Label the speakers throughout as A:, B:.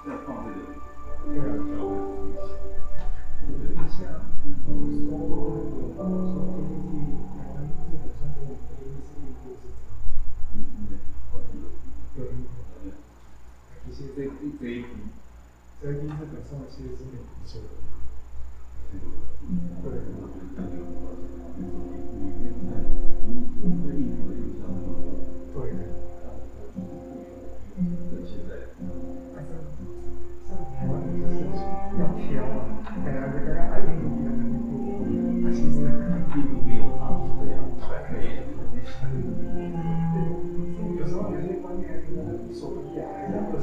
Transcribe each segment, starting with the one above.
A: 要放这个。
B: 对啊。像说经济，台湾基本上都有AEC市场。对。其实这一批基本上其实是很不错的。对。对。台湾就是要挑啊，大家爱印度的印度，它其实印度没有啊，对啊，可以。有时候有些观念手艺啊，还要20，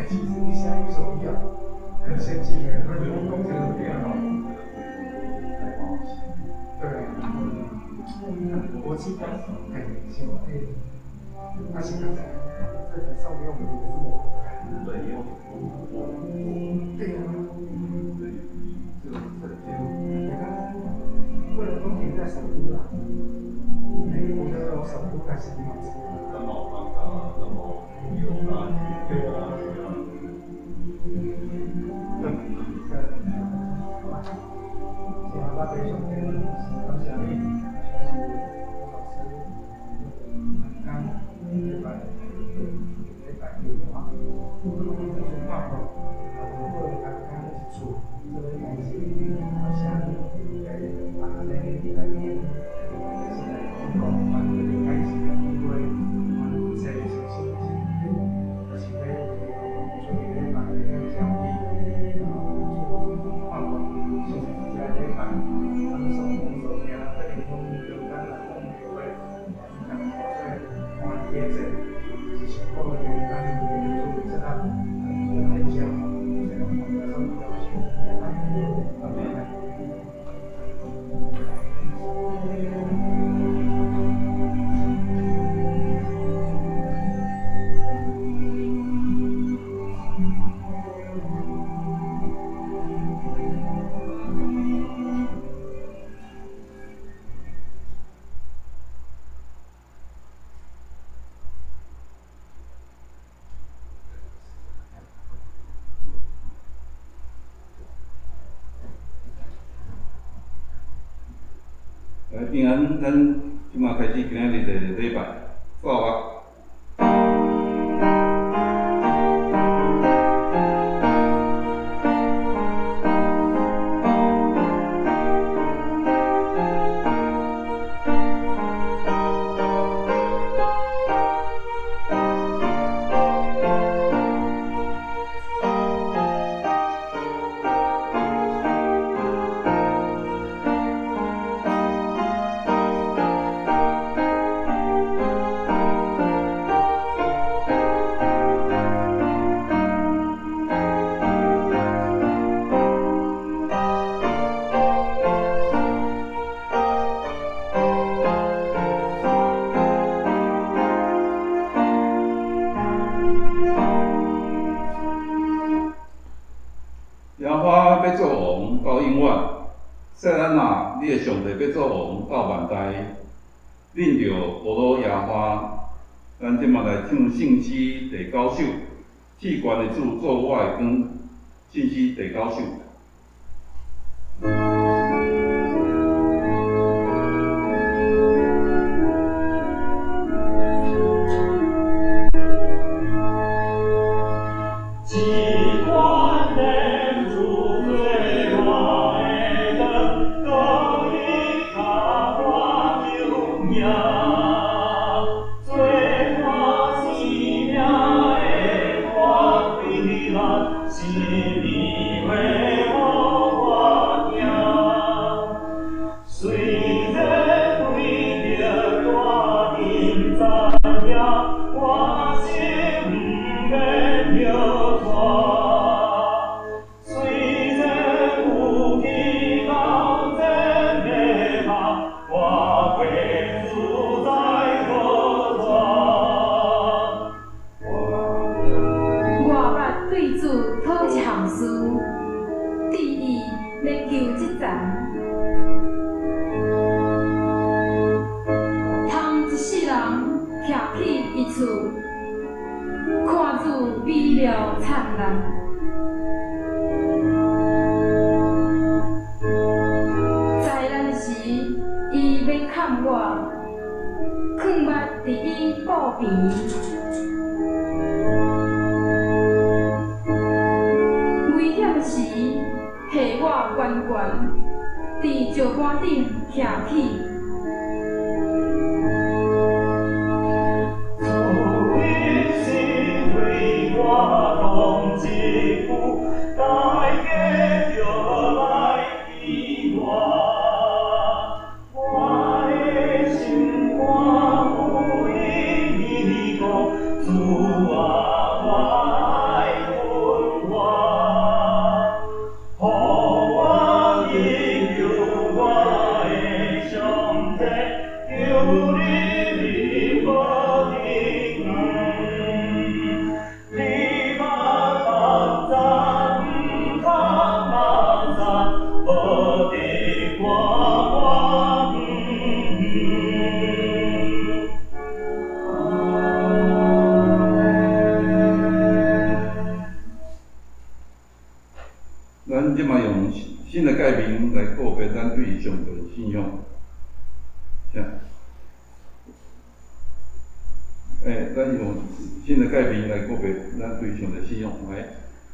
B: 其实你现在手艺啊，很先进的，很多东西都变好。对，国际感，希望那现在这个上面我们也是我。对，对呀。为了东西在首都啦，美国的首都在西马州。那么发达，那么有大对啊。喜欢把对兄弟们分享一点，老师，刚对吧？
A: 平安，咱即马开始今仔日的礼拜，数学。亚花要做王到永远，说咱若你的上帝要做王到万代，恁着保罗亚花，咱即马来唱圣诗第9首，至高的主做我的光，圣诗第9首。
C: 看住美妙灿烂，边。危险时，下我悬悬，伫石棺顶徛起。
A: 咱即马用新的改名来告别咱对上帝的信仰。咱用新的改名来告别咱对上帝的信仰。来，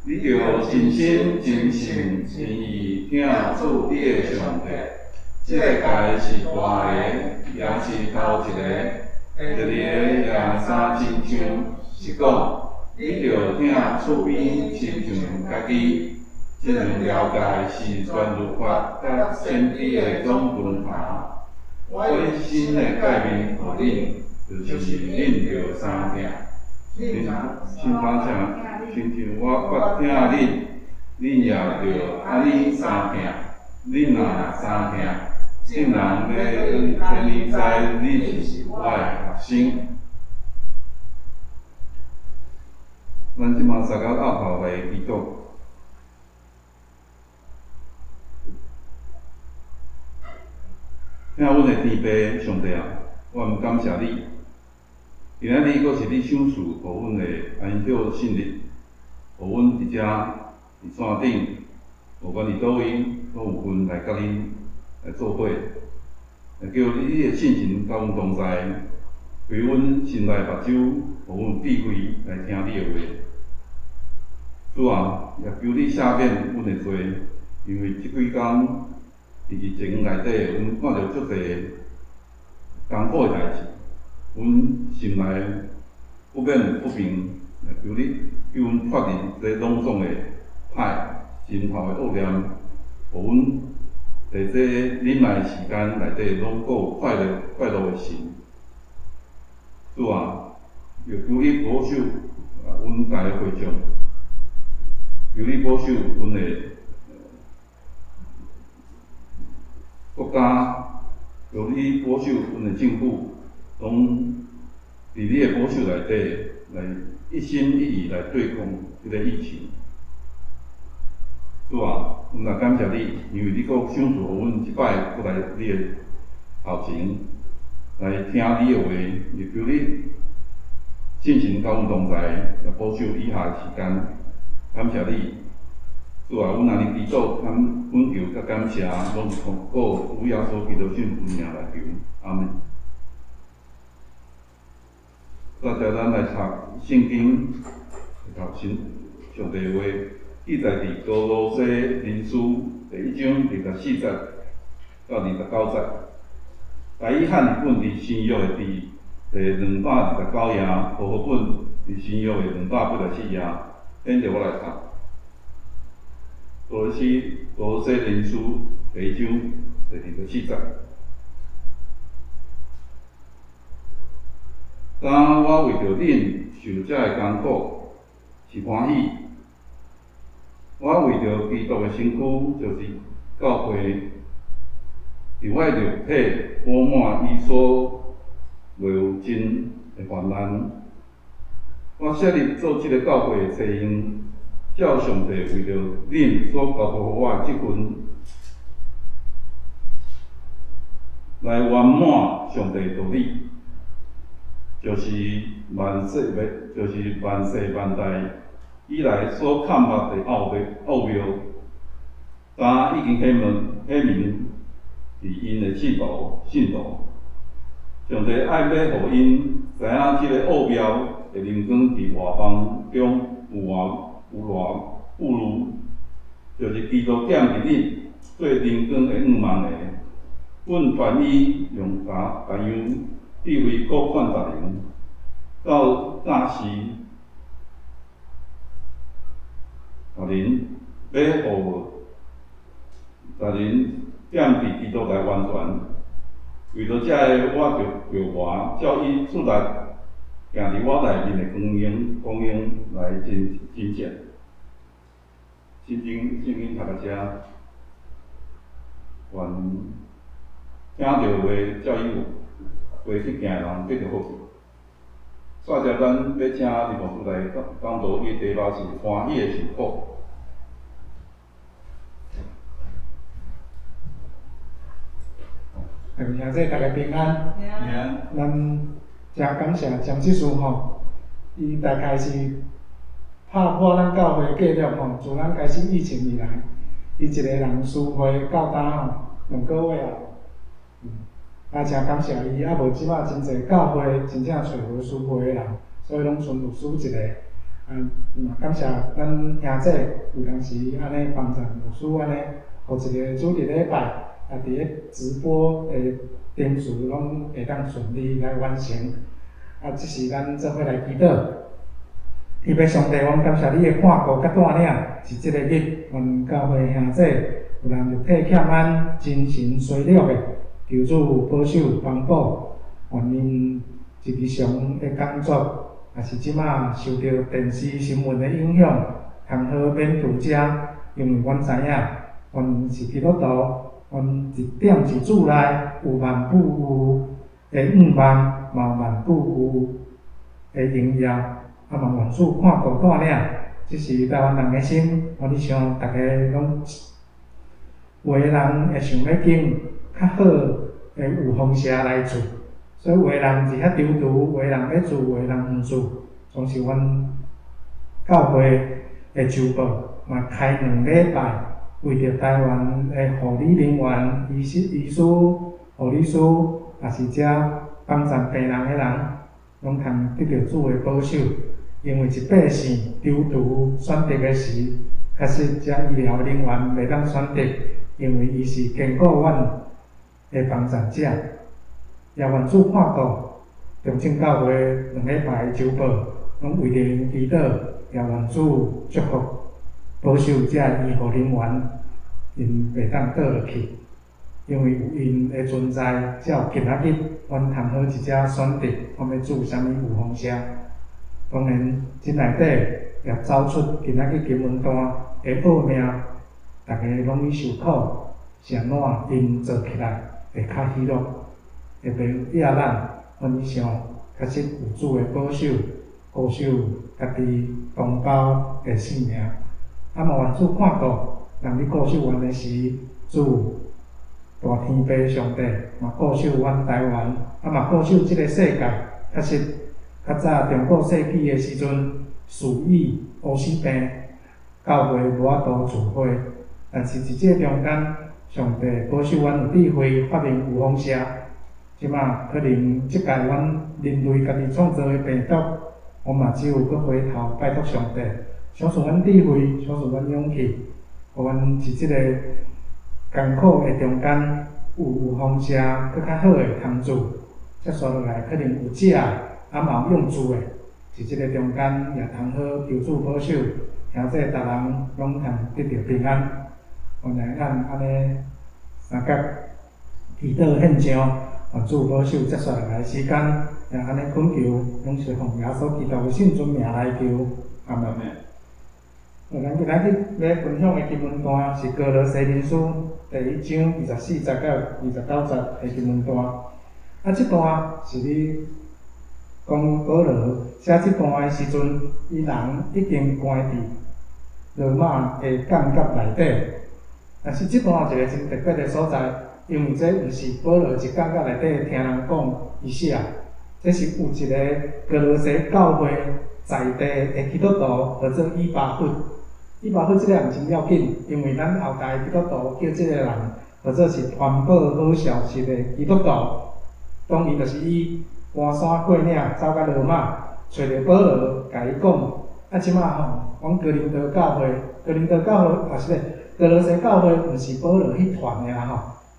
A: 你着真心、真性、真意听主你的上帝。这个界是大个，也是头一个。第二个也三亲像是讲，你着听厝边亲像家己。这种了解是全律法甲先知的总分下。我新的改名互恁，就是恁着三听。恁亲像我捌听恁，恁也着安尼三听。恁若三听，众人要天理知恁是我的学生。咱即马三到暗后来祈祷。听阮的天父上帝啊，我感谢你，今仔日阁是你赏赐互阮的安息圣日，互阮伫遮伫山顶，无管伫倒位，都有份来甲恁来做伙，来叫你的圣神甲阮同在，开阮心内目睭，互阮智慧来听你的话。主啊，也求你赦免阮的罪，因为即几工。伫疫情内底，阮看到足侪艰苦的代志，阮心内不免有不平，求你叫阮脱离这拢总的歹，心头的恶念，互阮在这忍耐时间内底，拢阁有快乐的心。主啊，又求你保守阮家的会众，求你保守阮的。国家由你保守阮的政府，拢伫你的保守内底，来一心一意来对抗这个疫情。主啊，阮也感谢你，因为你阁赏赐互阮一摆，阁来你的头前来听你的话，也求你圣神甲阮同在，来保守以下的时间。感谢你。主啊，阮安尼祈祷，恳求甲感谢，拢是通过主耶稣基督圣名来求，阿门。再叫咱来读圣经，读上帝话，记载伫哥罗西人书第1章24节到29节。大约翰本伫新约的第229页，和合本伫新约的287页，跟着我来读。哥罗西人书第1章第24节。当我为着恁受遮个艰苦，是欢喜。我为着基督的身躯，就是教会，伫我的肉体补满伊所未有尽的患难。我设立做即个教会的初用。照上帝为着恁所交付互我的即份，来圆满上帝的道理，就是万世万代以来所看捌的奥妙，今已经显明伫因的信徒，上帝爱要互因知影即个奥妙的灵光伫外邦中有偌不如，就是基督点伫你做灵光的五万个。阮团意用家样智慧各款达人，到那时，达人要互达人点伫基督来完全。为着遮个，我就活，照伊出力，行伫我内面的光荣来真正。圣经读到遮，愿听到话，照伊话去行的人得到好处。煞遮咱要请李牧师来讲道，伊题目是欢喜的受苦。
B: 兄弟大家平安。
A: 平安。
B: 咱真感谢江执事吼，伊大概是拍破咱教会纪录吼，自咱开始疫情以来，伊一个人聚会到呾吼2个月啊。真感谢伊，无即摆真侪教会真正找无聚会的人，所以拢剩有输一个。嘛感谢咱兄弟有当时安尼帮助牧师安尼，互一个主日礼拜。伫咧直播的程序拢会当顺利来完成。即是咱做伙来祈祷。特别上帝，阮感谢你的看顾甲带领，是即个日，阮教会兄弟有人肉体欠安、精神衰弱的，求主保守帮补，愿因日常的工作，也是即马受到电视新闻的影响，通好免拄遮，因为阮知影，阮是基督徒。阮一点一主内有万不有的5万，嘛有万不有的荣耀，嘛愿主看顾带领。这是台湾人的心，我哩想大家拢有的人会想要紧较好的有方式来做，所以有的人是遐丢有的人要做，有的人毋做，总是阮教会的周报嘛开2礼拜。为着台湾的护理人员、医师、护理师，也是遮帮助病人的人，拢通得到主的保守。因为一百姓丢选择的时，确实遮医疗人员袂当选择，因为伊是坚固阮的帮助者。也愿主看顾中正教会2礼拜的周报，拢为着因祈祷，也愿主祝福。保守遮医护人员，因袂当倒落去，因为有因的存在，才有今仔日，阮通好一只选择，阮要做啥物有方式。当然，这内底也走出今仔日经文段的奥妙，大家拢去受苦，是安怎因做起来会较喜乐，会袂野咱。阮想，确实有主的保守家己同胞的性命。嘛愿主看顾，让你固守阮的时，主大天父上帝嘛固守阮台湾，嘛固守即个世界。确实，较早中国世纪的时阵，鼠疫、乌死病，教会无法度聚会，但是伫即个中间，上帝保守阮有智慧，发明有方式。即马可能即届阮人类家己创造的病毒，我嘛只有搁回头拜托上帝。相信阮智慧，相信阮勇气，互阮伫即个艰苦的中间有方式搁较好的通做。接续落来可能有食，嘛有用处的，伫即个中间也通好求主保守，兄弟逐人拢通得到平安。原来咱安尼三角祈祷献上，愿主保守接续落来时间，也安尼恳求，拢是奉耶稣基督的圣尊名来求，阿门。咱今仔日要分享的经文段是《歌罗西人书》第1章24节到29节的经文段。这段是你讲保罗写这段的时阵，伊人已经关伫罗马的监狱内底。但是这段有一个真特别的所在，因为这毋是保罗伫监狱内底听人讲伊写，这是有一个歌罗西教会在地的基督徒叫做以巴弗。以巴弗这个人真要紧，因为咱后代基督徒叫这个人，或者是传播好消息的基督徒。当伊就是伊搬山过岭，走到罗马，找着保罗，甲伊讲，即马阮哥林多教会，也是咧，哥罗西教会毋是保罗迄团的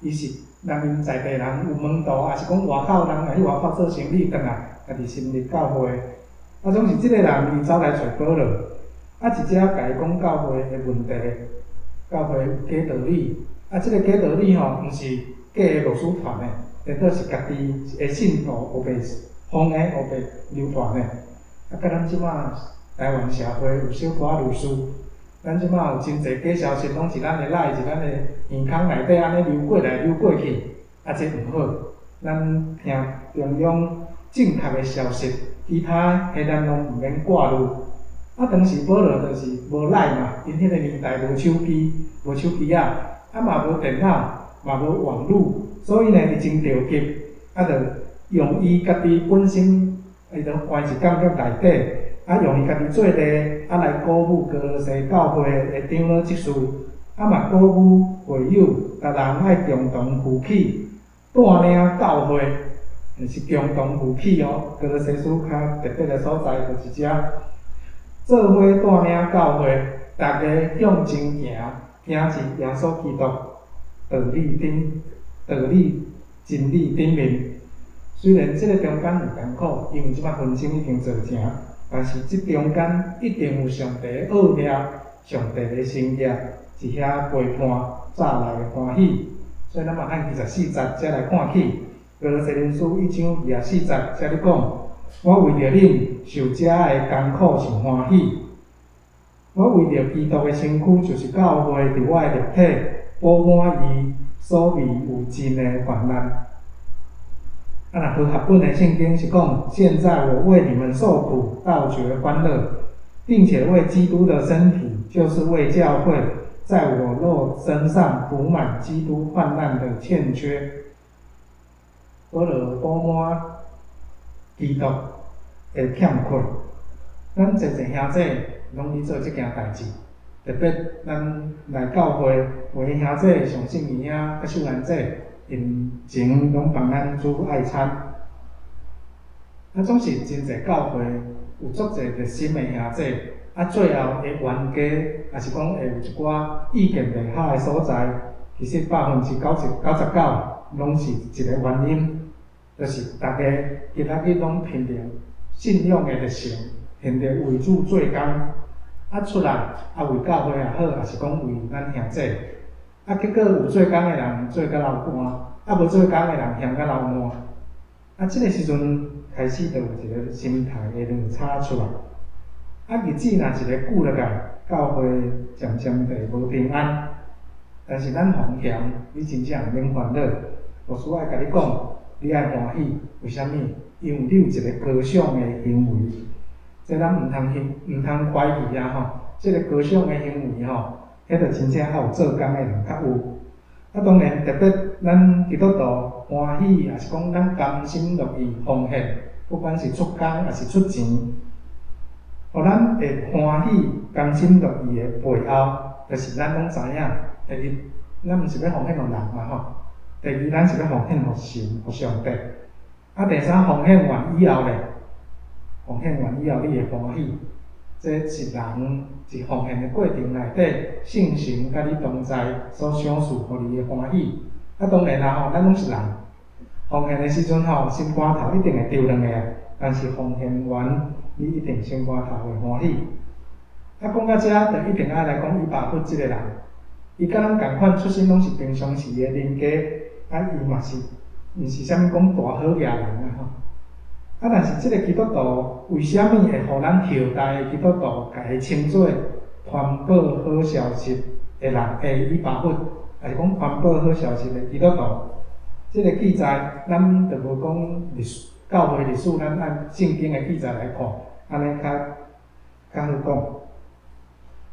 B: 伊是人因在地人有门徒，也是讲外口人去外口做生意，转来家己新立教会。总是即个人伊走来找保罗，一只甲伊讲教会的问题，教会有假道理，即个假道理毋是假的牧师传的，绝对是家己的信徒后白风的后白流传的。甲咱即马台湾社会有小可流书，咱即马有真侪假消息，拢是咱的赖，是咱的耳孔内底安尼流过来流过去，这毋好。咱听中央正确的消息，其他的咱拢毋免挂虑。当时保罗就是无赖嘛，因迄个年代无手机嘛无电脑，嘛无网络，所以呢，伊真着急，就用伊家己本身，伊就关一感觉内底，用伊家己做例，来鼓舞哥罗西教会的长老执事，嘛鼓舞会友，逐人爱共同扶起，带领教会，是共同扶起哥罗西书较特别的所在，就是只做伙带领教会，大家向前行，行至耶稣基督道理真理顶面。虽然这个中间有艰苦，因为即摆分心已经做成，但是这中间一定有上帝的奥妙，上帝的心意，是遐陪伴早来的欢喜。所以咱嘛按24节才来看起，哥罗西人书1章24节才咧讲，我为着恁受遮的艰苦是欢喜。我为着基督的身躯，就是教会伫我的肉体，补满伊所未有尽的患难。和合本的圣经是讲，现在我为你们受苦，倒觉欢乐，并且为基督的身体，就是为教会，在我肉身上补满基督患难的欠缺。我就补满基督的欠缺。咱侪兄弟拢去做即件代志，特别咱来教会为兄弟上信义兄、甲秀兰姐。因前拢帮咱煮爱餐，总是真侪教会有足侪热心的兄弟，最后会冤家，也是讲会有一寡意见袂合的所在，其实99%拢是一个原因，就是大家今仔日拢凭着信仰的热诚，凭着为主做工，出来为教会也好，也是讲为咱兄弟。结果有做工的人做甲流汗，无做工的人嫌甲流汗。即个时阵开始就有一个心态的落差出来。日子若一个久落来，教会渐渐地无平安。但是咱奉献，你真正免烦恼。牧师爱甲你讲，你爱欢喜，为虾米？因为你有一个高尚的行为，这咱毋通怀疑即个高尚的行为迄就真正还有做工的人较有。当然特别咱基督徒欢喜，也是讲咱甘心乐意奉献，不管是出工还是出钱，互咱会欢喜、甘心乐意的背后，就是咱拢知影。第一，咱毋是要奉献互人嘛第二，咱是要奉献互神、互上帝。第三，奉献完以后咧，奉献完以后你会欢喜。这是人一奉献的过程内底，圣神甲你同在所赏赐互你的欢喜。当然啦咱拢是人，奉献的时阵心肝头一定会丢两个，但是奉献完，你一定心肝头会欢喜。讲到这，就一定爱来讲伊爸父即个人，伊甲咱共款出身拢是平常时的人家，伊嘛是毋是啥物讲大好野人但是即个基督徒为虾米会互咱后代的基督徒甲伊称做传播好消息的人？伊爸父，也是讲传播好消息的基督徒。即个记载，咱就无讲历史，教会历史，咱按圣经的记载来看，安尼较好讲。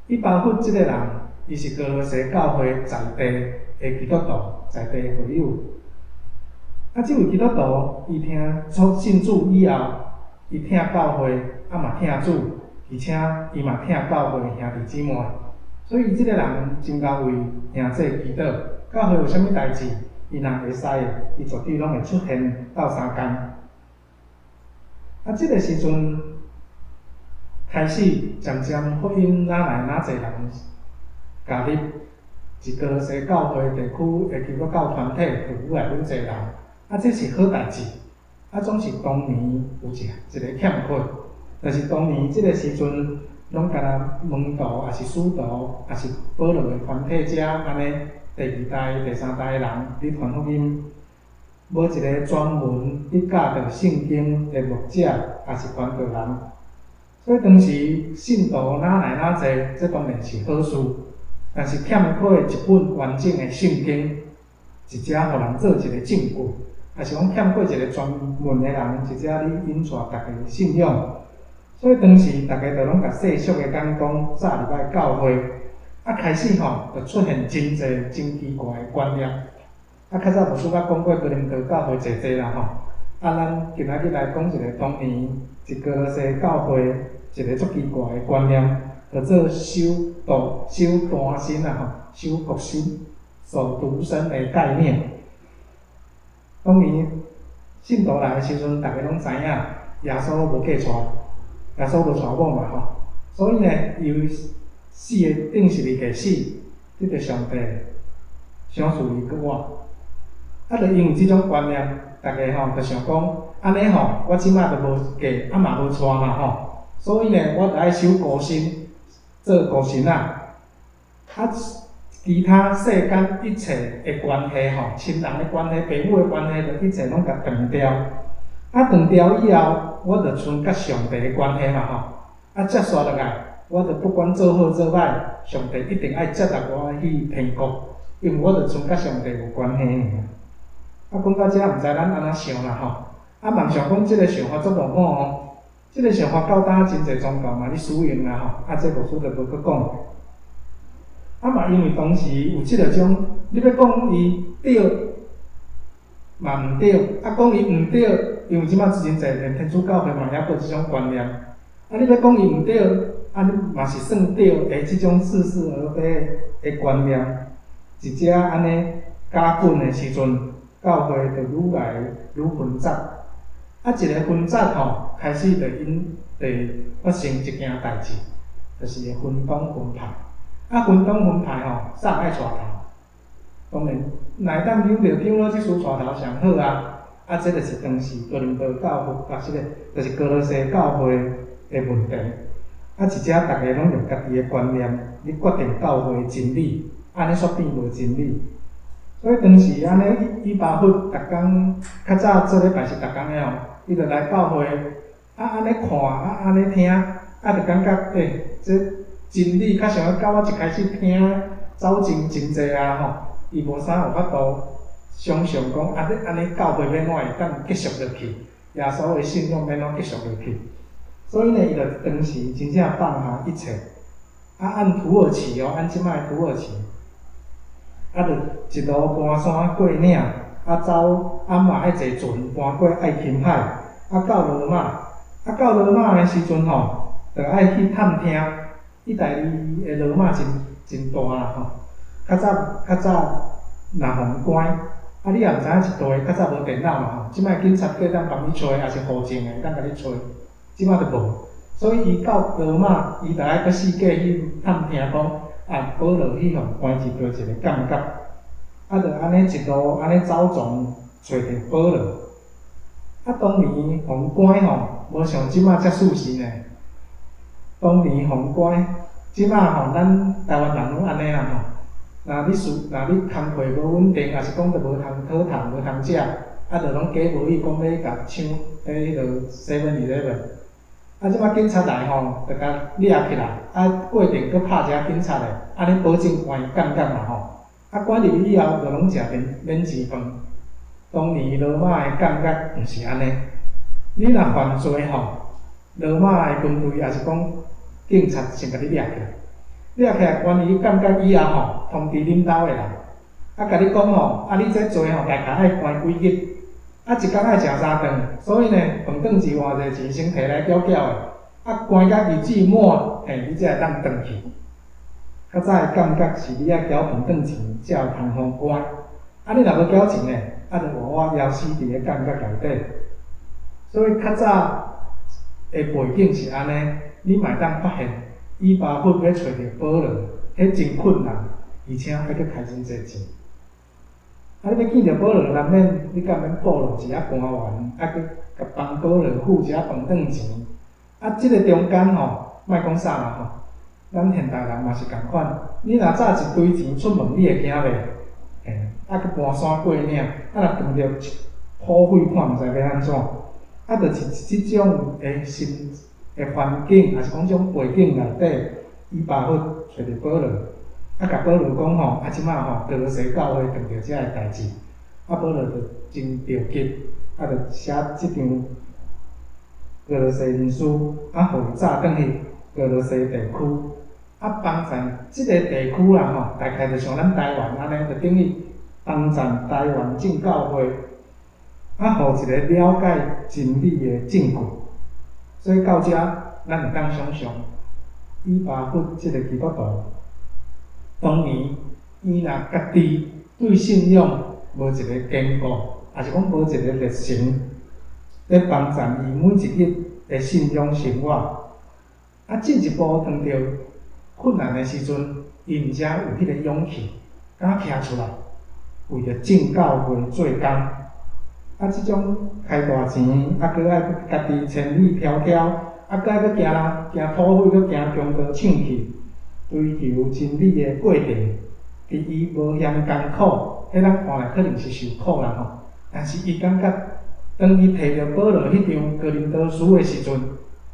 B: 伊爸父即个人，伊是哥罗西教会在地的基督徒，在地的会友。即位基督徒，伊听信主以后，伊听教会，嘛听主，而且伊嘛听教会兄弟姊妹，所以即个人真够为兄弟祈祷。教会有啥物代志，伊若会使的，伊绝对拢会出现斗相共。即个时阵开始渐渐福音哪来哪侪人加入一个西教会地区的基督教团体，就愈来愈侪人。这是好代志。总是当年有一个欠缺，就是当年即个时阵，拢干那门徒，也是使徒，也是保罗的传体者，安尼第二代、第三代的人咧传福音。无一个专门咧教着圣经的牧者，也是传道人。所以当时信徒哪来哪侪，这当然是好事。但是欠缺一本完整的圣经，一只互人做一个证据，也是讲欠缺一个专门的人，一只咧引带大家的信仰。所以当时大家就拢甲世俗的眼光早入来教会，开始就出现真侪真奇怪的观念。较早无拄捌讲过哥林多教会侪啦咱今仔日来讲一个当年一个西教会一个足奇怪的观念，叫做修单身修国身、守独身的概念。当年信徒来的时阵，大家拢知影耶稣无嫁娶，耶稣无娶某嘛所以呢，伊死的顶是离家死，即个上帝赏赐伊搁我。就因为即种观念，大家就想讲，安尼我即摆就无嫁，嘛无娶嘛所以呢，我就爱守孤身，做孤身其他世间一切的关系亲人的关系、朋友的关系，就一切拢甲断掉。断掉以后，我就剩甲上帝的关系嘛接续落来，我就不管做好做歹，上帝一定爱接纳我去天国，因为我就剩甲上帝有关系。讲到这，毋知咱安怎想啦梦想讲即个想法足浪漫即个想法到呾真侪宗教嘛咧使用啦这牧师就无搁讲。嘛因为当时有即个种，你要讲伊对，嘛毋对，讲伊毋对，因为即摆真侪连天主教会嘛也有即种观念。你要讲伊毋对，你嘛是算对的即种似是而非的观念，一只安尼加紧的时阵。教会就愈来愈分杂，一个分杂开始就发生一件代志，就是会分党分派。分党分派谁爱带头？当然，内当扭着长老即事带头上好这就是当时哥林多教会，就是哥罗西教会的问题。一只大家拢用家己的观念，你决定教会的真理，安尼煞变无真理。所以当时安尼，伊爸父逐工较早做礼拜是逐工的伊就来教会，安尼看，安尼听，就感觉这真理较像到我一开始听走真济伊无啥有法度想象讲，安尼教会要怎会当继续落去，耶稣的信仰要怎继续落去。所以呢，伊就当时真正放下一切，按土耳其按即摆土耳其。就一路搬山过岭，走嘛爱坐船搬过爱琴海，到罗马，到罗马的时阵就爱去探听，意大利的罗马真大啦较早若封关，你也毋知影一代较早无电脑嘛即摆警察过当帮你找，也是附近的当甲你找，即摆就无。所以伊到罗马，伊就爱搁四界去探听讲。保罗去互关系做一个感觉，就安尼一路安尼走撞，找着保罗。当年封关无像即摆遮舒适呢。当年封关，即摆咱台湾人拢安尼啦若你工课无稳定，也是讲着无通讨趁，无通食，就拢假无意讲要甲抢迄个 7-11。即摆警察来就甲掠起来，过程搁拍一警察的，安尼保证关感觉嘛关入去以后，就拢食免钱饭。当年罗马的感觉毋是安尼，你若犯罪罗马的军队也是讲警察先甲你掠起来，掠起来关于感觉以后通知恁兜的人，甲你讲你这罪大概爱关几日。一工爱食3顿，所以呢，饭顿是偌济钱先摕来缴的。关到日子满，你才会当转去。较早的感觉是你爱缴饭顿钱才有通通关，啊，你若无缴钱咧，啊，就活活枵死伫个监狱内底。所以较早的背景是安尼，你嘛会当发现，以巴弗要找着保罗，迄真困难，而且还佫开真侪钱。啊，你要见着保罗，难免你敢免报落一下官员，啊，佫甲帮保罗付一下饭顿钱。啊，即个中间吼，莫讲啥啦吼，咱现代人嘛是共款。你若早一堆钱出门，你会惊袂？啊，佫搬山过岭，啊，若碰着土匪看，毋知要安怎？啊，就是即种的心的环境，也是讲种背景内底，以巴弗找着保罗，啊，甲保罗讲吼，啊，即摆吼，哥罗西教会碰着遮个代志，啊，保罗就真着急，啊，就写即张哥罗西人书，啊，互伊炸转去哥罗西地区，啊，帮咱即个地区啦吼，大概就像咱台湾安尼，就等于帮咱台湾正教会。啊，互一个了解真理的证据，所以到遮，咱会当想象，以巴弗即个基督徒，当年伊若家己对信仰无一个坚固，也是讲无一个热诚，咧帮助伊每一日的信仰生活。啊，进一步遇到困难的时阵，伊毋则有迄个勇气，敢徛出来，为着正教会做工。啊，即种开大钱，啊，搁爱家己千里迢迢，啊，搁爱搁行土匪，搁行强盗抢去，追求真理的过程，伫伊无嫌艰苦，迄咱看来可能是受苦啦吼。但是伊感觉，当伊摕着保罗迄张哥林多书的时阵，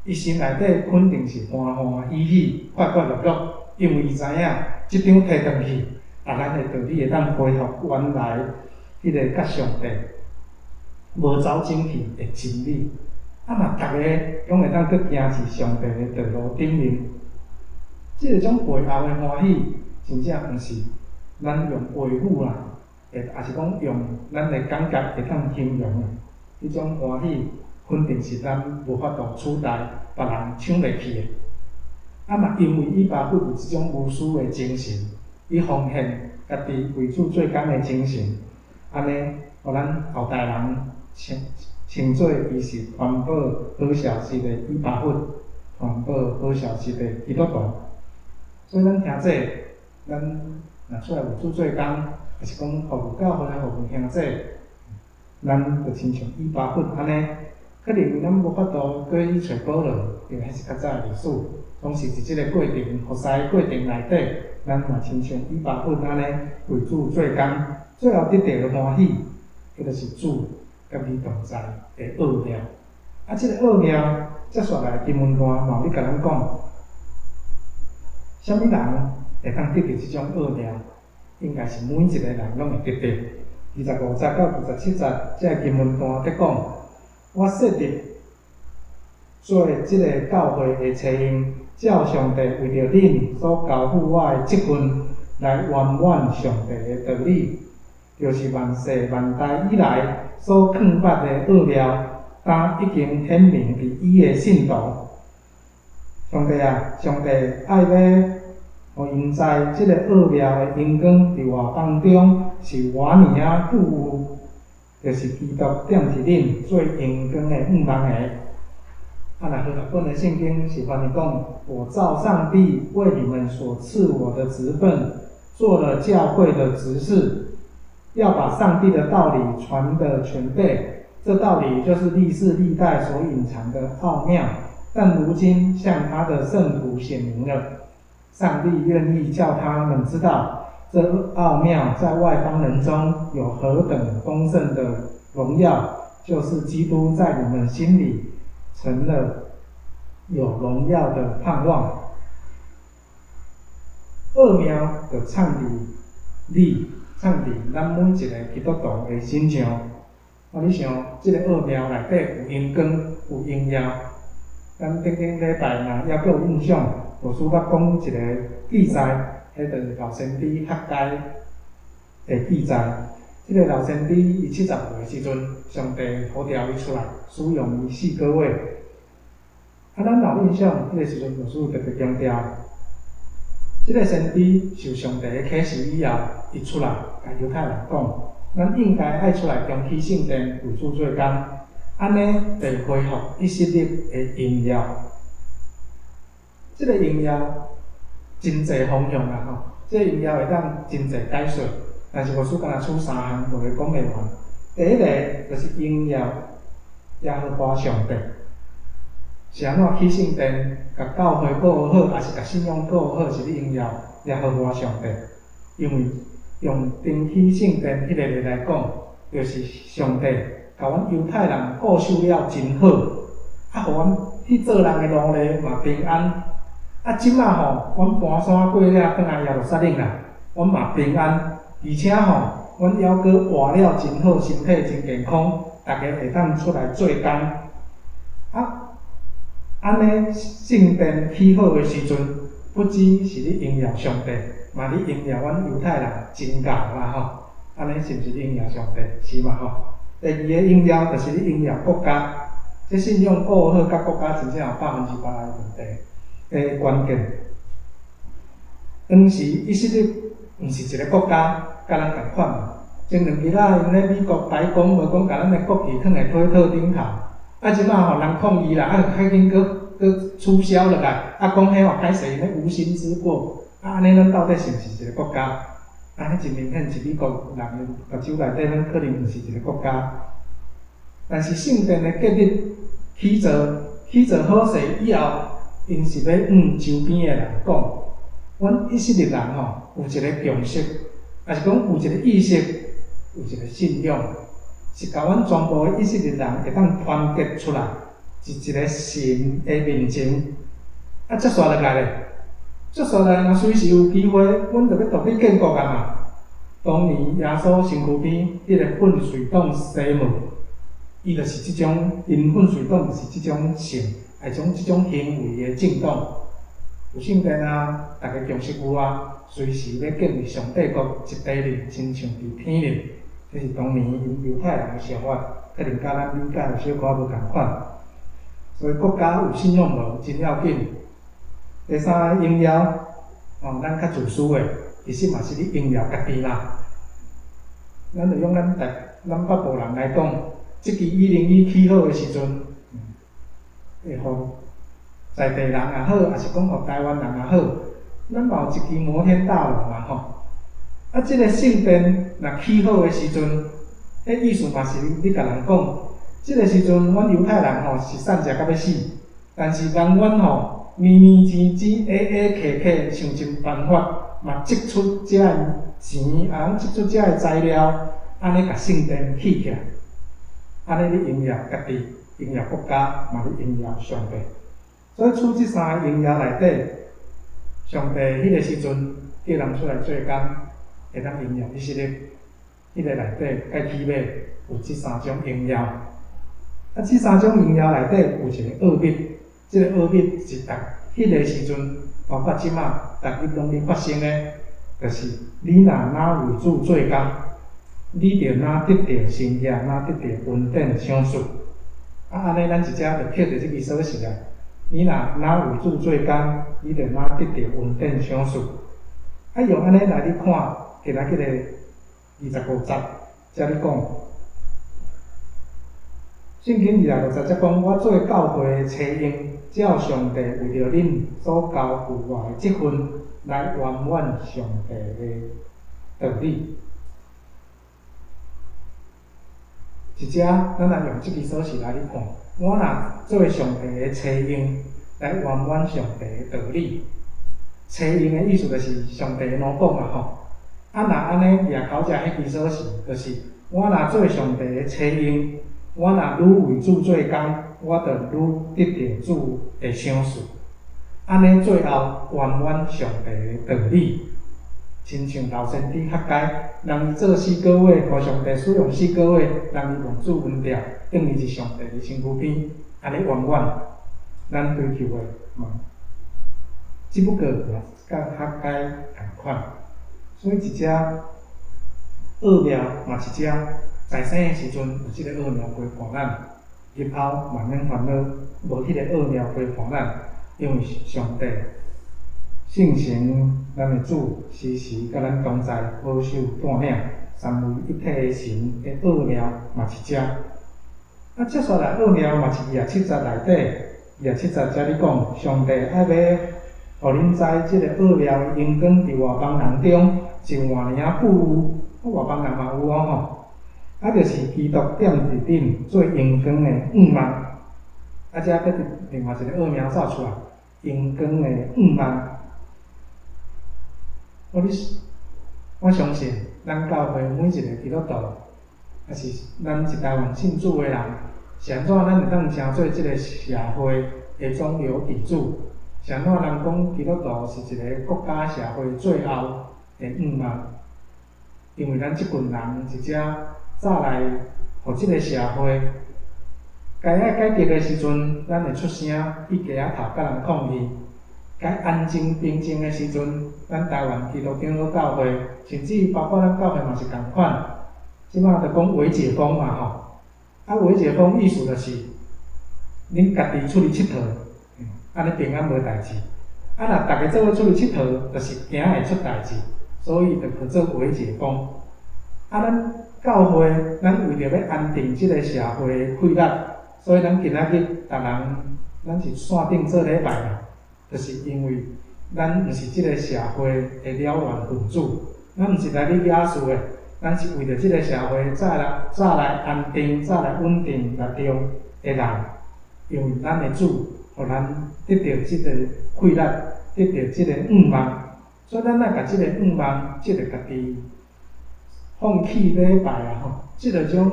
B: 伊心内底肯定是欢欢喜喜、快快乐乐，因为伊知影即张摕转去，啊，咱的道理会当恢复原来迄个甲上帝。无走进去的真理，啊嘛，逐个拢会当去行伫上帝的道路顶面。即种背后的欢喜，真正毋是咱用话语啦，也是讲用咱的感觉会当形容的。迄种欢喜，肯定是咱无法度取代别人抢袂去的。啊嘛，因为以巴弗有即种无私的精神，伊奉献家己为主做工的精神，安尼，互咱后代人。称做伊是传播好消息的以巴弗，传播好消息的基督徒。所以咱听这，咱若出来有主做工，还是讲服务教会来服务兄弟，咱就亲像以巴弗安尼。可能咱无法度过去找保罗，因为迄是较早的历史，总是伫即个过程、服侍过程内底，咱嘛亲像以巴弗安尼为主做工，最后得到的欢喜，迄就是主。甲你同在的奥妙，啊，即个奥妙，接下来经文段嘛，你甲咱讲，啥物人会当得到即种奥妙？应该是每一个人拢会得到。25节到27节，即个经文段在讲，我设立做即个教会的初因，照上帝为着恁所交付我的职分来圆满上帝的道理，就是万世万代以来。所藏捌的奥妙，当已经显明伫伊的信徒。上帝啊，上帝爱要互因知，即个奥妙的阳光伫我当中是偌尔啊富有，就是基督点伫恁做阳光的5万个。啊，若和合本的圣经是翻译讲：我照上帝为你们所赐我的职分，做了教会的执事。要把上帝的道理传得全备，这道理就是历世历代所隐藏的奥妙，但如今向他的圣徒显明了。上帝愿意叫他们知道，这奥妙在外邦人中有何等丰盛的荣耀，就是基督在你们心里成了有荣耀的盼望。奥妙就藏伫你。藏伫咱每一个基督徒的心上，啊，你想，即个奥妙内底有阳光，有荣耀。咱顶礼拜嘛，还阁有印象，老师捌讲一个记载，迄就是老先知哈该的记载。即个老先知伊70岁的时阵，上帝呼召伊出来，使用伊4个月。啊，咱有印象，迄个时阵老师特别强调。即个先知受上帝的启示以后，伊出来甲犹太人讲，咱应该爱出来重启圣殿为主做工，安尼会恢复以色列的荣耀。这个荣耀真侪方向啦吼，这个荣耀会当真侪解说，但是牧师敢若出3项，就会讲袂完。第一个就是荣耀耶和华上帝。是安怎起圣殿，甲教会过好，还是甲信仰过好，是咧荣耀耶和华上帝。因为用重起圣殿迄个日来讲，就是上帝甲阮犹太人顾守了真好，互阮去做人的路咧嘛平安。即马吼，阮搬山过了，转来耶路撒冷啦，阮嘛平安，而且吼，阮还阁活了真好，身体真健康，大家会当出来做工。安尼圣殿起好的时阵，不只是咧荣耀上帝，嘛咧荣耀阮犹太人真教啦吼。安尼是毋是咧荣耀上帝？是嘛吼？第二个荣耀就是咧荣耀国家，这信仰顾好，甲国家真正有100%的问题。关键，当时以色列毋是一个国家，甲咱共款嘛。前2日仔因咧美国白宫无讲，甲咱的国旗囥在腿套顶头。即摆吼人抗议啦，较紧搁取消落来，讲迄吼歹势因咧无心之过，安尼咱到底是毋是一个国家？安尼真明显是美国人的目睭内底，咱可能毋是一个国家。但是圣殿的建立起造好势以后，因是要周边的人讲，阮以色列人吼有一个共识，也是讲有一个意识，有一个信仰。是甲阮全部的以色列人会当团结出来，是一个神的面前。接续落来咧，若随时有机会，阮就要独立建国啊嘛。当年耶稣身躯边迄个粪水党西门，伊就是即种，因粪水党就是即种性，系种即种行为的政党。有圣殿啊，大家共识有啊，随时要建立上帝国一地哩，亲像伫天哩。这是当年因犹太人的想法，可能甲咱理解有小可无共款。所以国家有信仰无真要紧。第三个荣耀，咱较自私的，其实嘛是咧荣耀家己啦。咱就用咱北部人来讲，即支101起好的时阵，会互在地人也好，也是讲互台湾人也好，咱嘛有一支摩天大楼嘛吼。即个圣殿若起好的时阵，迄意思嘛是你甲人讲，即个时阵阮犹太人吼是善食到要死，但是当阮吼年年钱客想尽办法，嘛积出遮个钱，积出遮个材料，安尼甲圣殿起起来，安尼咧荣耀家己，荣耀国家，嘛咧荣耀上帝。所以处即3个荣耀内底，上帝迄个时阵叫人出来做工。会当荣耀以色列，迄个内底该起码有即3种荣耀。即3种荣耀内底有一个奥秘，即个奥秘是迄个时阵，包括即马，逐日拢咧发生的，就是你若为主做工，你着哪得到生业，哪得到稳定享受。安尼咱一只就捡着即支锁匙啊！你若为主做工，你着哪得到稳定享受。用安尼来你看。今仔日个25节，遮咧讲，圣经25节则讲，我做教会的初用，照上帝为着恁所交付我的这份，来圆满上帝的道理。一只，咱若用即支锁匙来咧看，我若做上帝的初用，来圆满上帝的道理。初用的意思就是上帝的奴仆嘛吼。若安尼掠口食迄支锁匙，就是我若做上帝的初用，我若愈为主做工，我就愈得到主的赏赐。安尼最后圆满上帝的道理，亲像老先知学解，人伊做4个月，互上帝使用4个月，人伊用主恩条，等于是上帝的身躯边，安尼圆满，咱追求的嘛，只不过甲学解同款。所以一只恶苗嘛，一只在生的时阵有即个恶苗陪伴咱，日后万能烦恼无迄个恶苗陪伴咱，因为上帝圣神咱的主时时甲咱同在，保守带领，三位一体的神的奥妙嘛是遮。啊，接下来奥妙嘛是27节内底，27节遮咧讲，上帝爱要，互恁知即个奥妙的阳光伫外邦人中，就换尔啊富有，外邦人嘛有哦吼。啊，就是基督点伫顶做阳光的五芒。啊，遮搁另外一个奥妙走出来，阳光的五芒。我相信咱教会每一个基督徒，也是咱一台湾信主的人，是安怎咱会当成做即个社会的中流砥柱？是安怎人讲基督徒是一个国家社会最后的五芒？因为咱即群人一只早来，互即个社会该爱改革的时阵，咱会出声去街仔头甲人抗议；该安静平静的时阵，咱台湾基督长老教会，甚至包括咱教会嘛是共款。即摆着讲微解封嘛吼，啊微解封意思就是恁家己出去佚佗，安尼平安无代志。啊若大家做伙出去佚佗，就是惊会出代志，所以着叫做微解封。啊咱教会，咱为着要安定即个社会的规律，所以咱今仔日逐人，咱是线顶做礼拜啦，就是因为咱毋是即个社会的了源分子，咱毋是来咧惹事的，咱是为着即个社会再来安定、再来稳定立中的人，因为咱的主，互咱得到即个规律，得到即个五芒，所以咱若甲即个五芒，即个家己放弃礼拜啊吼，即个种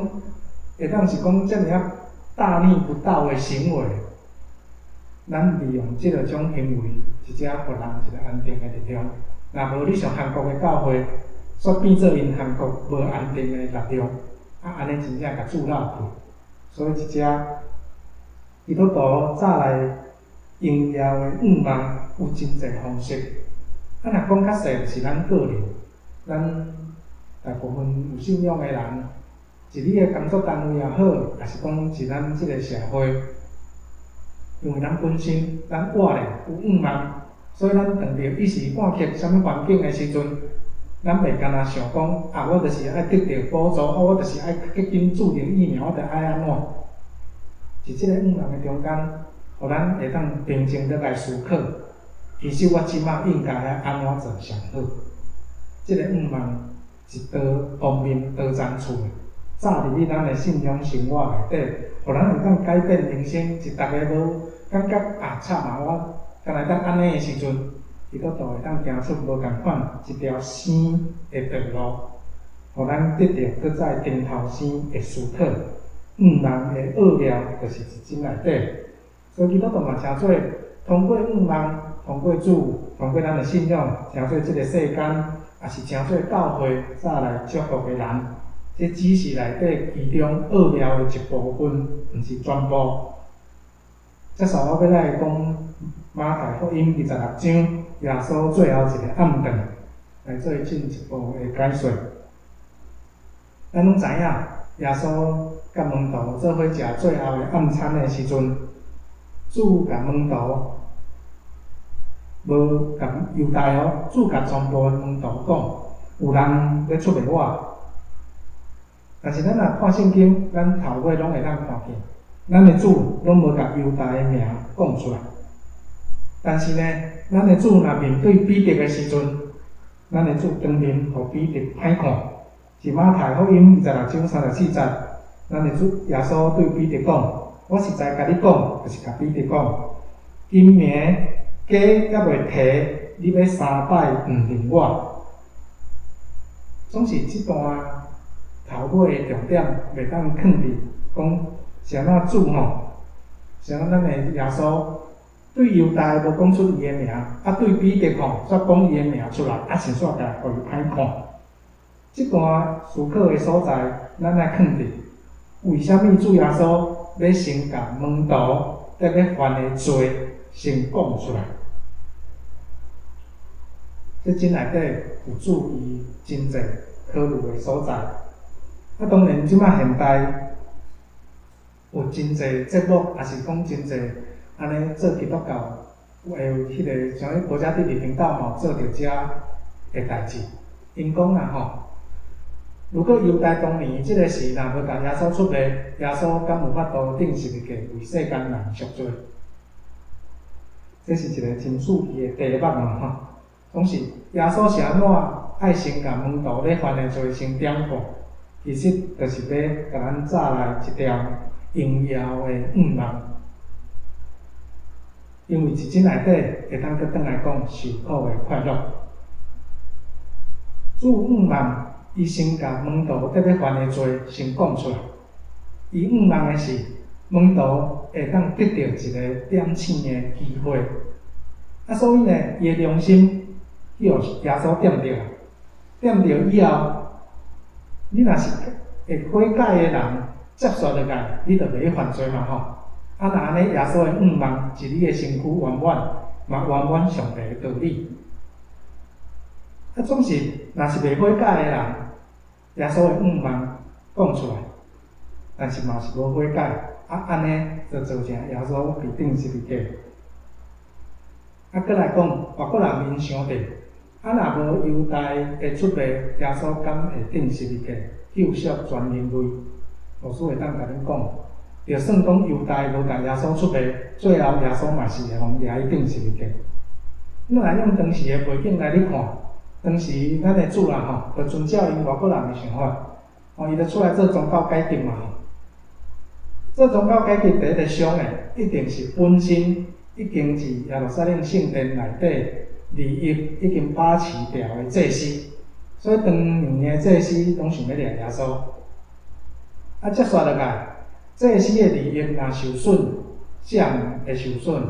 B: 会当是讲遮尔啊大逆不道的行为，咱利用即个种行为，直接互人一个安定的力量。若无你像韩国的教会，煞变做因韩国无安定的力量，啊安尼真正甲主闹去。所以一只基督徒早来应邀的五芒有真侪方式。啊，若讲较细，就是咱个人，咱大部分有信仰的人，是你的工作单位也好，也是讲是咱即个社会，因为咱本身咱活咧有五芒，所以咱当着一时看见啥物环境的时阵，咱袂干那想讲啊，我就是爱得到补助，啊，我就是爱赶紧注着疫苗，我着爱安怎？是即个五芒的中间，互咱会当平静地来思考，其实我即摆应该来安怎做上好？即个五芒是倒方面倒zan厝的，早入去咱的信仰生活内底，互咱会当改变人生，是逐个无感觉啊，惨啊！我敢若当安尼的时阵，基督徒会当行出无共款一条生的道路，互咱得到搁再顶头生的思考。五芒的奥妙就是一真内底，所以基督徒嘛，诚做通过五芒，通过主，通过咱的信仰，诚做即个世间，也是诚做教会早来祝福的人。这只是内底其中奥妙的一部分，毋是全部。接下我要来讲马太福音26章，耶稣最后一个暗顿，来做进一步的解说。咱拢知影，耶稣甲门徒做伙食最后的暗餐的时阵，主甲门徒无甲犹大哦，主甲全部门徒讲，有人要出卖我。但是咱若看圣经，咱头尾拢会当看见，咱的主拢无甲犹大的名讲出来。但是呢，咱的主若面对彼得的时阵，咱的主当面互彼得歹看。是马太福音26章34节，咱的主耶稣对彼得讲：“我实在甲你讲，就是甲彼得讲，今暝鸡还袂啼，你要3摆毋认我。”总是即段头尾的重点袂当放伫讲是安怎主吼，是安怎咱的耶稣对犹大无讲出伊的名，啊对彼得吼煞讲伊的名出来，啊是煞甲互伊歹看。即段思考的所在，咱来放伫为虾米主耶稣要先甲门徒得要犯的罪先讲出来？这真内底有注意真侪考虑的所在。啊，当然，即摆现代有真侪节目，也是讲真侪安尼做基督教，有迄个像迄国家地理频道吼做着遮的代志。因讲啦吼，如果犹太当年即个时若无甲耶稣出卖，耶稣敢有法度顶十字架为世间人赎罪？这是一个真注意的题目嘛吼。总是耶稣是安怎爱先甲门徒咧犯的罪先点破？其实就是要甲咱早来一条荣耀的五望。因为一真内底会当搁转来讲受苦的快乐。主五望，伊先甲门徒得要犯的罪先讲出来。伊五望的是门徒会当得到一个点醒的机会。所以呢，伊的良心去互耶稣点着，点着以后，你若是会悔改的人，接受落来，你就袂去犯罪嘛吼。那安尼，耶稣的五望是你的身躯圆满，嘛圆满上帝的道理。总是若是袂悔改的人，耶稣的五望讲出来，但是嘛是无悔改，安尼就造成耶稣被钉十字架。搁来讲，外国人面相对，若无犹太会出卖，耶稣敢会钉十字架，救赎全人类？老师会当甲恁讲。就算讲犹太无甲耶稣出卖，最后耶稣嘛是会互掠去钉十字架。咱来用当时的背景来咧看，当时咱的主人吼，就遵照因外国人的想法，伊就出来做宗教改革嘛吼。做宗教改革第一个伤的，一定是本身已经是耶路撒冷圣殿内底利益已经把持掉的祭司，所以当年的祭司拢想要掠耶稣。接续落来。祭司的利益若受损，谁人会受损？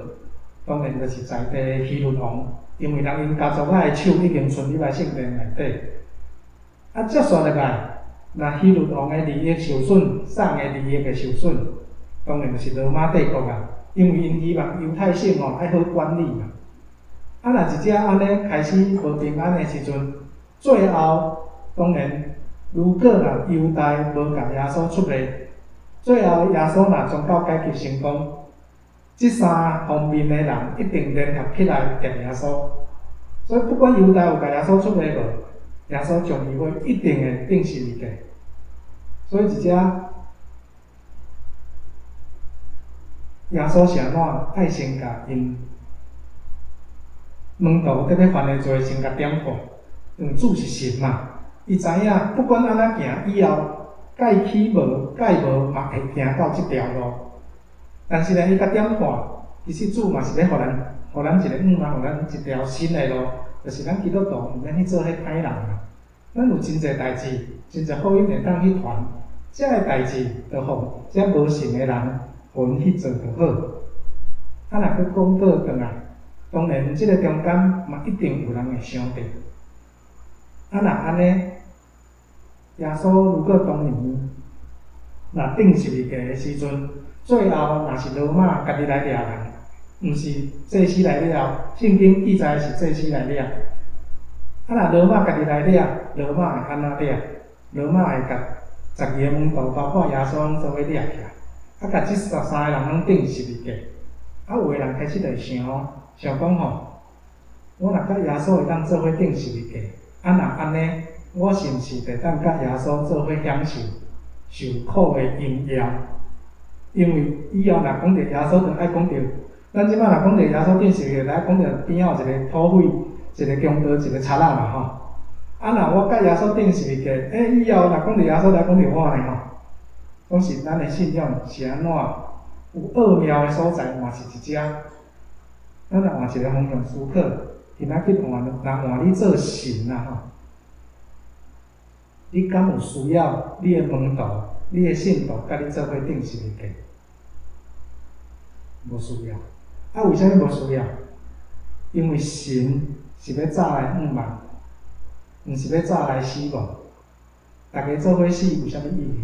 B: 当然就是在地的希律王，因为人因家族仔的手已经伸入来圣殿内底。接续落来，若希律王的利益受损，送的利益会受损，当然就是罗马帝国啊，因为因希望犹太省爱好管理嘛。若一只安尼开始无平安的时阵，最后当然，如果若犹太无甲耶稣出卖。最后，耶稣若宗教改革成功，这三方面的人一定联合起来敌耶稣。所以，不管犹太有甲耶稣出卖无，耶稣将伊会一定会钉十字架。所以，一只耶稣是安怎爱先甲因门徒得要犯的罪先甲点破，因为主是神嘛，伊知影不管安怎行以后。介起无，介无嘛会行到即条路。但是呢，伊甲点破，其实主嘛是要互咱一个五望，互咱一条新的路，就是咱基督徒毋免去做迄歹人啦。咱有真侪代志，真侪福音会当去传，遮个代志就互遮无信的人，互因去做就好。若佫讲倒转来，当然即个中间嘛一定有人会伤着。若安尼。耶稣如果当年若钉十字架的时阵，最后若是罗马家己来掠人，毋是祭司来掠，圣经记载是祭司来掠。若罗马家己来掠，罗马会安怎掠？罗马会甲12个门徒，包括耶稣拢做伙掠起来，甲这13个人拢钉十字架。有个人开始就想讲吼，我若甲耶稣会当做伙钉十字架，若安尼？我是毋是会当甲耶稣做伙享受受苦的荣耀？因为以后若讲到耶稣，就爱讲到，咱即摆若讲到耶稣钉十字架，就爱讲到边仔有一个土匪、一个强盗、一个贼仔嘛吼。若我甲耶稣钉十字架，以后若讲到耶稣，来讲到我呢吼。总是咱的信仰是安怎？有奥妙的所在，嘛是一只。咱若换一个方向思考，今仔日换你做神啊吼。你敢有需要你的门徒、你的信徒，甲你做伙钉十字架？无需要。为虾米无需要？因为神是要早来五万，毋是要早来死亡。大家做伙死有啥物意义？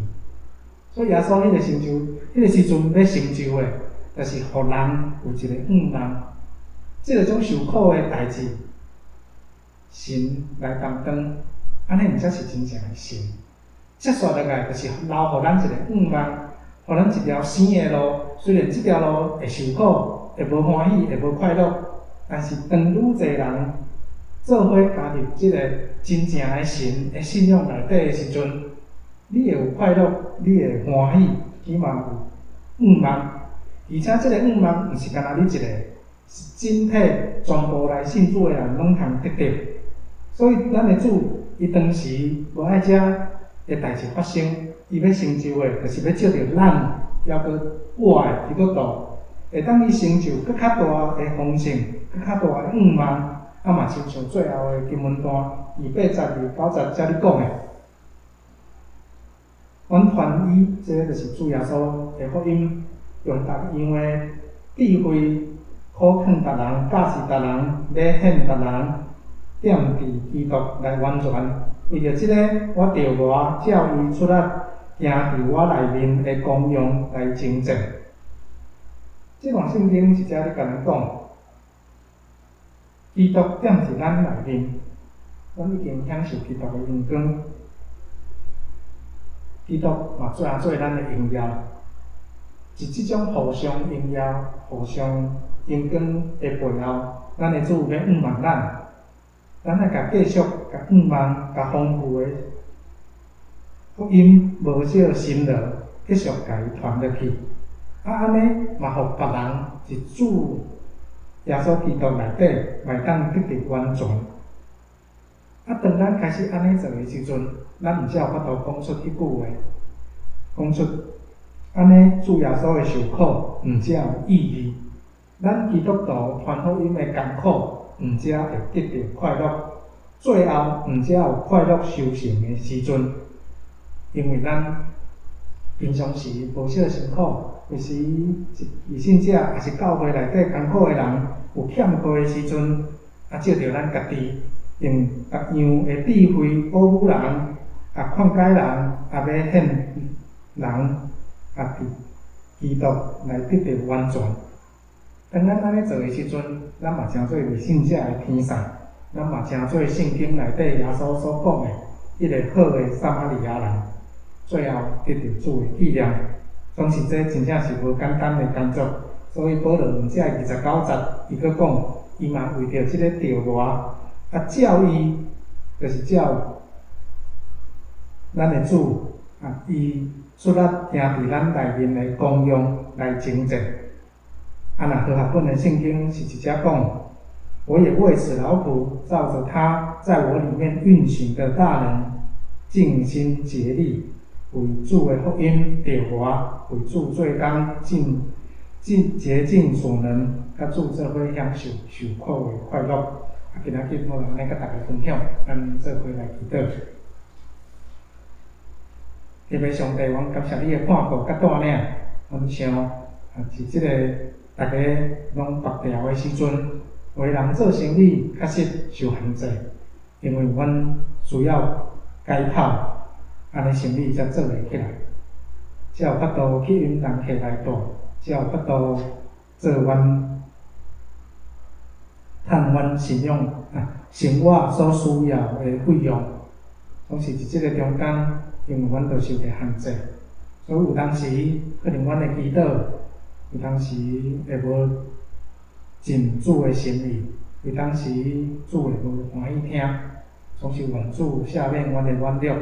B: 所以耶稣迄个成就，迄个时阵要成就的，就是互人有一个五万。即个种受苦的代志，神来担当。安尼毋才是真正的神。接续落来就是留互咱一个五望，互咱一条生的路。虽然即条路会受苦，会无欢喜，会无快乐，但是当愈侪人做伙加入即个真正的神的信仰内底的时阵，你会有快乐，你会欢喜，起码有愿望。而且即个愿望毋是干那你一个，是整体全部来信主的人拢通得到。所以咱的主，伊当时无爱遮个代志发生，伊要成就的，就是要借着咱，还佫我的基督徒，会当伊成就佫较大的丰盛，佫较大的愿望。嘛亲像最后的经文段2:82-90遮咧讲的，阮传伊，即个就是主耶稣的福音，用逐样的智慧，考劝逐人，教示逐人，要显逐人，点伫基督来完全。为着即个，我着我照伊出力，行伫我内面的功用来征战。即段圣经是遮咧甲咱讲。基督点伫咱内面，咱已经享受基督的荣光。基督嘛做咱的荣耀，是即种互相荣耀、互相荣光的背后，咱的主要仰望咱，咱爱甲继续甲仰望、甲丰富的福音无少心力，继续甲伊传落去。安尼嘛，互别人是主。耶稣基督内底，会当得到完全。当咱开始安尼做的时阵，咱毋才有法度讲出迄句话，讲出安尼主耶稣的受苦，毋才有意义。咱基督徒传福音的艰苦，毋才会得到快乐。最后，毋才有快乐修成的时阵，因为咱平常时无少辛苦。有时是信者，也是教会内底艰苦的人，有欠过的时阵，借着咱家己用各样的智慧鼓舞人，劝解人，要显人，伫基督来得到完全。当咱安尼做的时阵，咱嘛诚做未信者的天使，咱嘛诚做圣经内底耶稣所讲的迄个好的撒玛利亚人，最后得到主的纪念。总是这真正是无简单的工作，所以保罗毋只29节，伊佫讲，伊嘛为着即个着我，照伊就是照咱的主，伊出力行伫咱内面的功用来征战。若和合本的圣经是直接讲，我也为此劳苦，照着他在我里面运行的大能，尽心竭力。为主的福音着活，为主做工，竭尽所能，甲主做伙享受受苦的快乐。今仔日我来甲大家分享，咱做伙来祈祷。特别上帝，阮感谢你的看顾甲带领，阮想是即个大家拢白条的时阵，为人做生意确实受限制，因为阮需要解套。安尼生意才做会起来，才有法度去引人客来住，才有法度做阮趁阮信用生活所需要的费用。总是伫即个中间，因为阮着受着限制，所以有当时可能阮的祈祷，有当时会无尽主的心意，有当时主会无欢喜听，总是愿主赦免阮的软弱。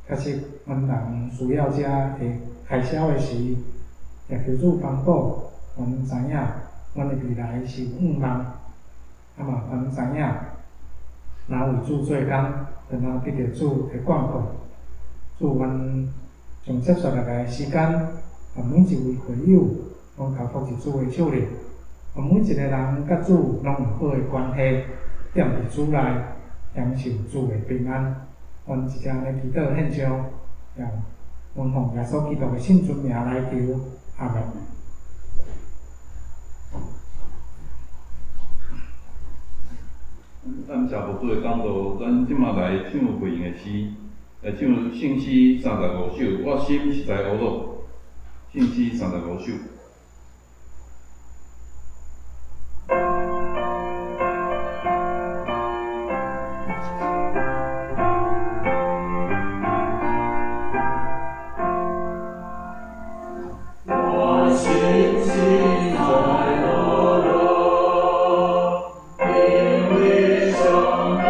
B: 确实，阮人需要遮会开销的时，也求主帮助。阮知影，阮的未来是有愿望，嘛，阮知影，若为主做工，就能得到主的眷顾。祝阮从接下来的时间，每一位会友，拢交付伫主的手里。每一个人甲主拢有好的关系，踮伫主内，享受主的平安。阮一只安尼祈祷献上，阮奉耶稣基督的圣尊名来求，阿门。
A: 感谢牧师的讲道，咱即马来唱回应的诗，来唱圣诗35首。我心实在乌落，圣诗35首。
D: 在落落，因为上。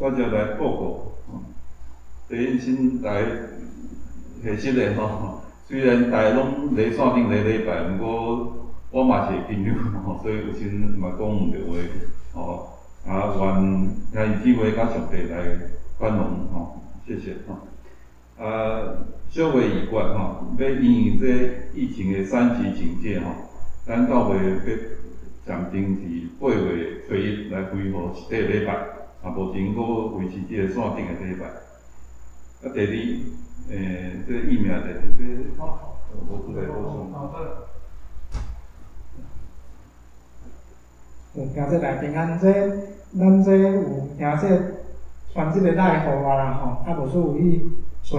A: 我就来报告，第一先来现实的吼，虽然大家拢在线顶在礼拜，不过我嘛是朋友吼，所以有时嘛讲毋着话吼，愿让机会甲上帝来宽容吼，谢谢吼。小会以外吼，要因应这疫情的3级警戒吼，咱教会要暂定是8月初1来恢复一个礼拜。目前阁维持这个线顶的礼拜。第二，这个疫苗的这我不来补充。
B: 听这来宾咱这有听这传这个赖互我啦吼，无需有去找，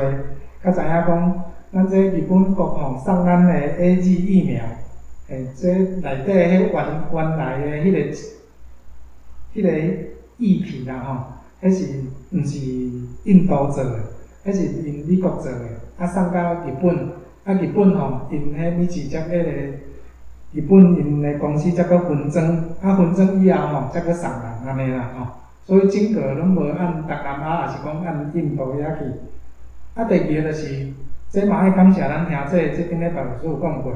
B: 较知影讲，咱这日本国吼送咱的 AZ 疫苗，这内底原来的迄个液体啦吼，迄是毋是印度做的，迄是因美国做的，送到日本，日本吼因迄米奇接迄个日本因的公司才搁分装，分装以后吼才搁送人安尼啦吼，所以整个拢无按东南亚，也是讲按印度遐去。第二个就是，这嘛爱感谢咱兄弟，这顶礼拜有讲过，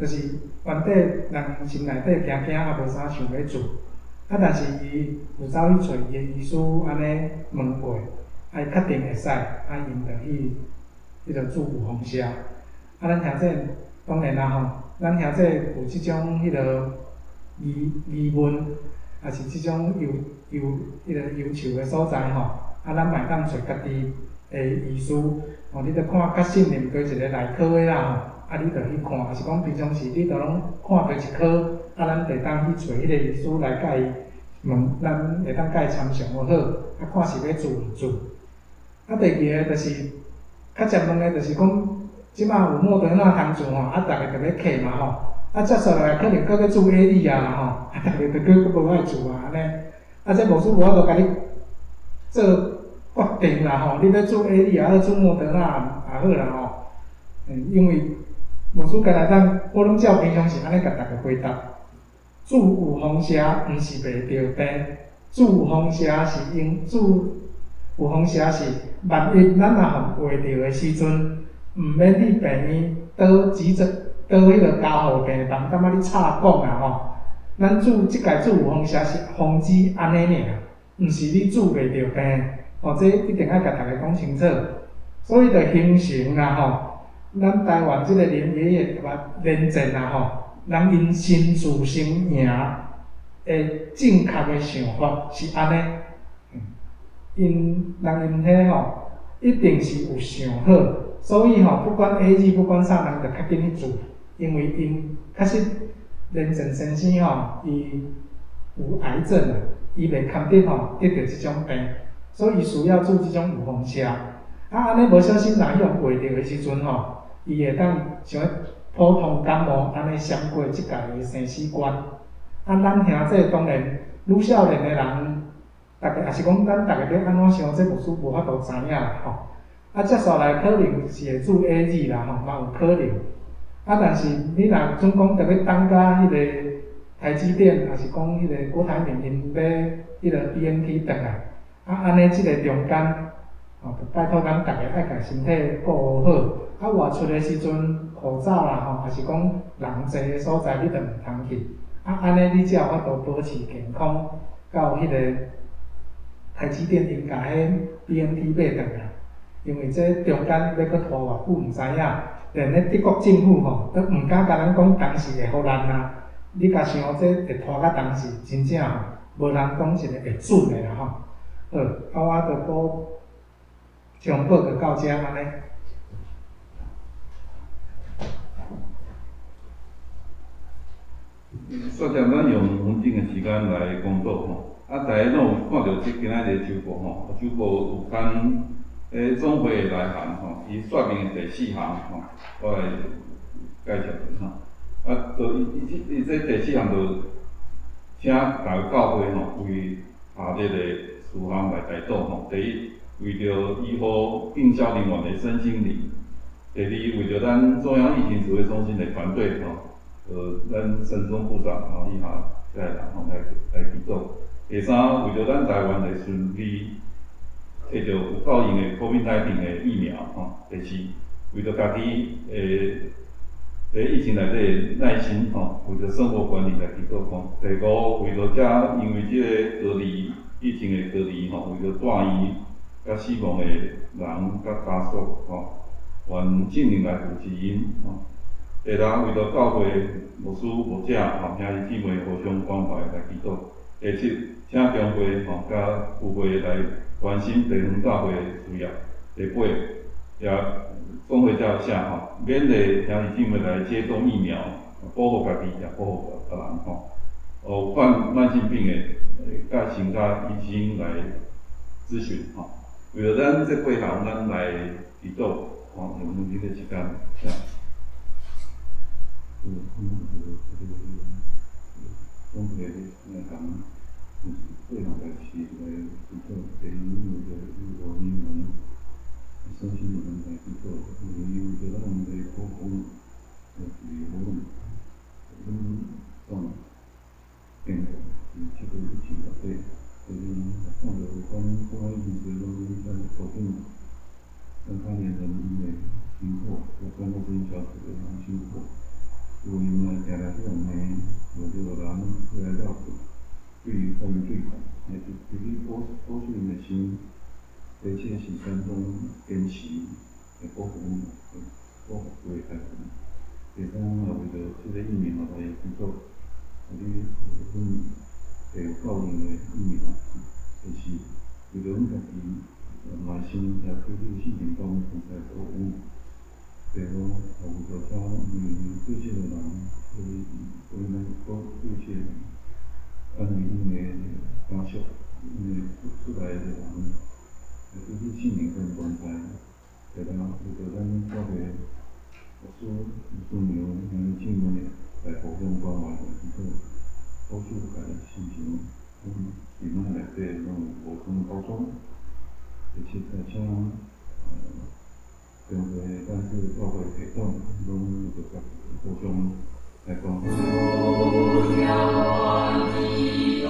B: 就是原底人心内底惊惊，也无啥想要做。但是伊有走去找伊的医师安尼问过，伊确定会使，因着去迄个做有风险。咱兄弟当然啦吼，咱兄弟有即种迄个疑问，也是即种要求的所在吼，咱嘛当找家己的医师，你着看较信任过一个内科的啦吼，你着去看，也是讲平常时你着拢看过一科。咱会当去找迄个医师来甲伊问，咱会当甲伊参详好好，看是要做毋做。第二个就是较接问的，就是讲，即马有莫德纳通做吼，逐个着要客嘛吼，接下来可能搁要做 AZ 啊吼，逐个着搁无爱做啊安尼，这无需无法度甲你做决定啦吼，你要做 AZ 也好，做莫德纳也好啦吼，因为无需干来咱我拢照平常时安尼甲逐个回答。注有风邪毋是袂着病，注有风邪是注有风邪是万一咱若互袂着的时阵，毋免去病院倒急诊倒迄个加护病房，感觉你插讲啊吼。咱即届注有风邪是防止安尼尔，毋是你注袂着病，这一定爱甲大家讲清楚。所以着形成啦吼，咱台湾即个连爷爷连战啦吼。人因身自身赢的正确的想法是安尼，因迄吼一定是有想好，所以吼不管 AZ 不管啥人，着较紧去做，因为因确实连战先生吼，伊有癌症啊，伊袂堪得吼得到即种病，所以伊需要做即种预防针。安尼无小心若用画着的时阵吼，伊会当像普通感冒安尼闪过即届的生死关。咱兄弟当然愈少年的人，大家也是讲咱大家要安怎想，这牧师无法度知影啦吼。接下来可能是会注 A 字啦吼，嘛有可能。但是你若准讲特别等甲迄个台积电，还是讲迄个郭台铭因要迄个 BNT 转来，安尼即个中间，就拜托咱大家爱家身体顾好。外出的时阵，口罩啦吼，还是讲人侪的所在，你着毋通去。安尼你才有法度保持健康，到迄个台积电因甲迄 BNT 买转来。因为这中间要搁拖偌久，毋知影。连咧德国政府吼，都毋敢甲咱讲当时会互咱啊。你甲想这会拖到当时，真正吼，无人讲一个会准的啦吼。好，我着补上报就到遮安尼。
A: 煞点咱用5分钟的时间来工作吼，大家拢有看到即今仔日的周报吼，周报有讲总会的内涵吼，伊说明的第4项吼，我来介绍一下吼。伊这第4项就请大家教会吼，为下列的事项来祈祷吼。第一，为着医护应销人员的身心灵；第二，为着咱中央疫情指挥中心的团队吼。咱陈忠部长吼，以下遮个人吼来祈祷。第三，为着咱台湾会顺利摕到有够用的 COVID-19 的疫苗吼。第四，为着家己在疫情内底耐心吼，为着生活管理来祈祷吼。第五，为着遮因为即个隔离疫情的隔离吼，为着带伊甲死亡的人甲家属吼，愿尽力来扶持因吼。第六，为着教会牧师、牧者吼兄弟姊妹互相关怀来祈祷。第七，请中会吼甲副会来关心地方教会的需要。第八，也总会才有写吼，勉励兄弟姊妹来接种疫苗，保护家己也保护别人吼。有患慢性病的，甲先甲医生来咨询吼。为着咱这8项，咱来祈祷吼，用5分钟的时间。总体来讲，这项代志来去做，第一为着医护人员身心的问题去做，为着咱的国防就是无论变化，这个疫情内底，所以看到有关国安疫情中间在保证3年人民的辛苦，有关国军小组的人辛苦。有因来定来这样呢，有这个人过来了解，对于关于对抗，也是对于多数人的心，而且是相当坚持的保护各位台湾。第三，也为着这个疫苗来制作，你有够用的疫苗，就是为着阮家己耐心也对这个事情中存在保护。第五，也为着遮对这个人，对咱国对这个安宁因的家属，因为出来的人，对这性命跟关怀，第六，为着咱教会牧师、孙牛兄弟姊妹来互相关怀，去做保守家己心情，伫咱内底拢有无同包装，而且在请中会但是教会系统拢有个互相来关510首，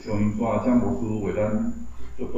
A: 上因山将牧师为咱祝祷。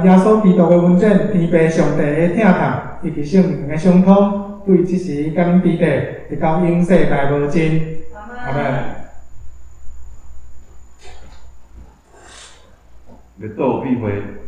B: 愿耶稣基督的恩典、天父上帝的疼痛以及圣灵的相通，对即时甲恁之地，直到永世大无尽。阿门。
A: 要倒闭会。